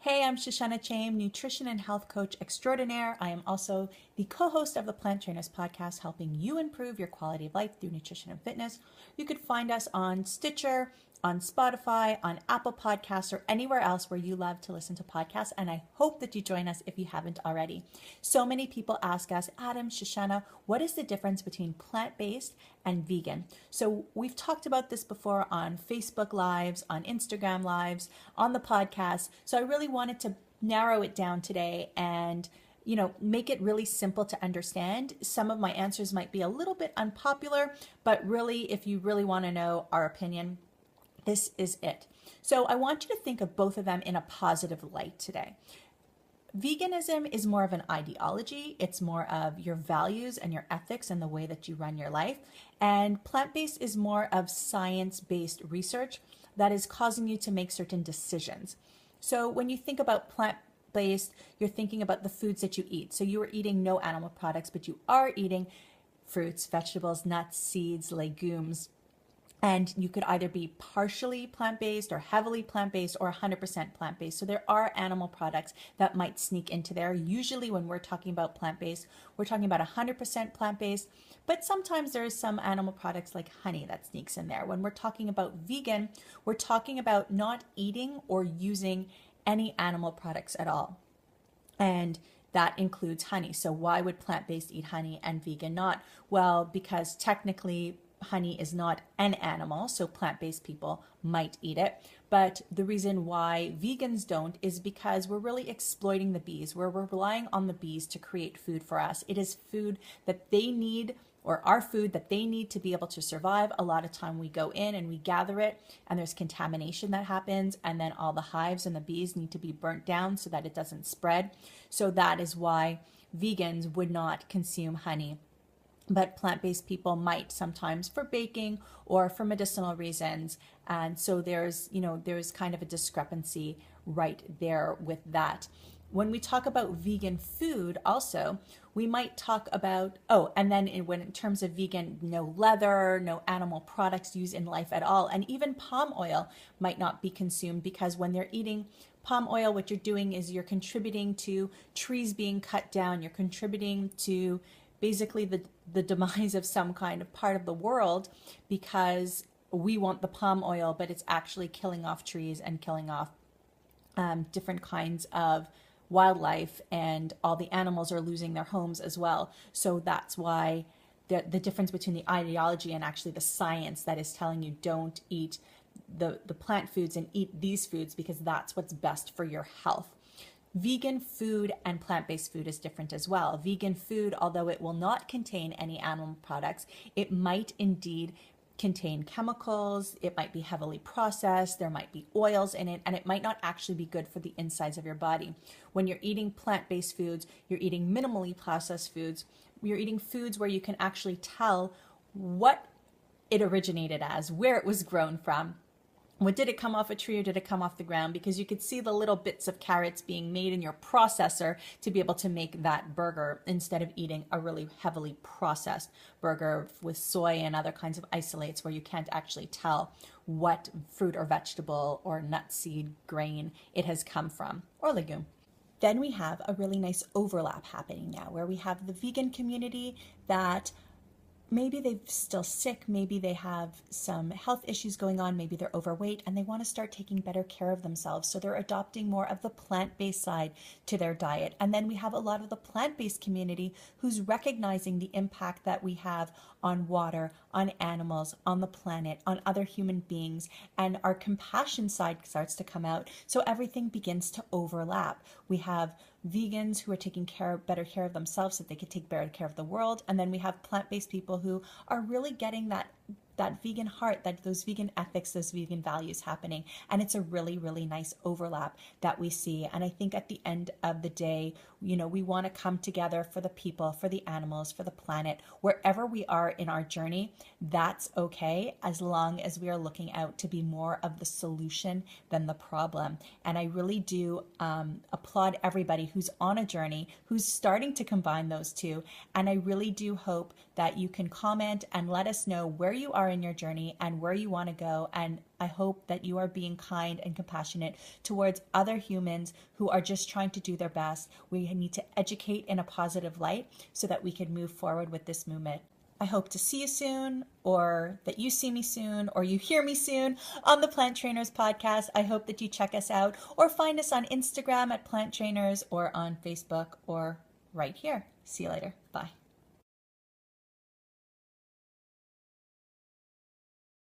Hey, I'm Shoshana Chaim, nutrition and health coach extraordinaire. I am also the co-host of the Plant Trainers podcast, helping you improve your quality of life through nutrition and fitness. You could find us on Stitcher, on Spotify, on Apple Podcasts, or anywhere else where you love to listen to podcasts. And I hope that you join us if you haven't already. So many people ask us, Adam, Shoshana, what is the difference between plant-based and vegan? So we've talked about this before on Facebook Lives, on Instagram Lives, on the podcast. So I really wanted to narrow it down today and make it really simple to understand. Some of my answers might be a little bit unpopular, but really, if you really want to know our opinion, this is it. So I want you to think of both of them in a positive light today. Veganism is more of an ideology. It's more of your values and your ethics and the way that you run your life. And plant-based is more of science-based research that is causing you to make certain decisions. So when you think about plant-based, you're thinking about the foods that you eat. So you are eating no animal products, but you are eating fruits, vegetables, nuts, seeds, legumes. And you could either be partially plant-based or heavily plant-based or 100% plant-based. So there are animal products that might sneak into there. Usually when we're talking about plant-based, we're talking about 100% plant-based, but sometimes there's some animal products like honey that sneaks in there. When we're talking about vegan, we're talking about not eating or using any animal products at all. And that includes honey. So why would plant-based eat honey and vegan not? Well, because technically honey is not an animal, so plant-based people might eat it. But the reason why vegans don't is because we're really exploiting the bees. We're relying on the bees to create food for us. It is food that they need, or our food that they need to be able to survive. A lot of time we go in and we gather it and there's contamination that happens, and then all the hives and the bees need to be burnt down so that it doesn't spread. So that is why vegans would not consume honey. But plant-based people might sometimes for baking or for medicinal reasons. And so there's kind of a discrepancy right there with that. When we talk about vegan food also, we might talk about, and then in terms of vegan, no leather, no animal products used in life at all. And even palm oil might not be consumed, because when they're eating palm oil, what you're doing is you're contributing to trees being cut down. You're contributing to basically the demise of some kind of part of the world, because we want the palm oil, but it's actually killing off trees and killing off different kinds of wildlife, and all the animals are losing their homes as well. So that's why the difference between the ideology and actually the science that is telling you don't eat the plant foods and eat these foods because that's what's best for your health. Vegan food and plant-based food is different as well. Vegan food, although it will not contain any animal products, it might indeed contain chemicals, it might be heavily processed, there might be oils in it, and it might not actually be good for the insides of your body. When you're eating plant-based foods, you're eating minimally processed foods, you're eating foods where you can actually tell what it originated as, where it was grown from. What, did it come off a tree or did it come off the ground? Because you could see the little bits of carrots being made in your processor to be able to make that burger, instead of eating a really heavily processed burger with soy and other kinds of isolates where you can't actually tell what fruit or vegetable or nut, seed, grain it has come from, or legume. Then we have a really nice overlap happening now, where we have the vegan community that maybe they're still sick, maybe they have some health issues going on, maybe they're overweight, and they want to start taking better care of themselves. So they're adopting more of the plant-based side to their diet. And then we have a lot of the plant-based community who's recognizing the impact that we have on water, on animals, on the planet, on other human beings, and our compassion side starts to come out. So everything begins to overlap. We have vegans who are taking better care of themselves so they could take better care of the world. And then we have plant-based people who are really getting that vegan heart, those vegan ethics, those vegan values happening. And it's a really, really nice overlap that we see. And I think at the end of the day, we want to come together for the people, for the animals, for the planet, wherever we are in our journey. That's okay, as long as we are looking out to be more of the solution than the problem. And I really do applaud everybody who's on a journey, who's starting to combine those two. And I really do hope that you can comment and let us know where you are in your journey and where you want to go. And I hope that you are being kind and compassionate towards other humans who are just trying to do their best. We need to educate in a positive light so that we can move forward with this movement. I hope to see you soon, or that you see me soon, or you hear me soon on the Plant Trainers podcast. I hope that you check us out or find us on Instagram at Plant Trainers or on Facebook or right here. See you later. Bye.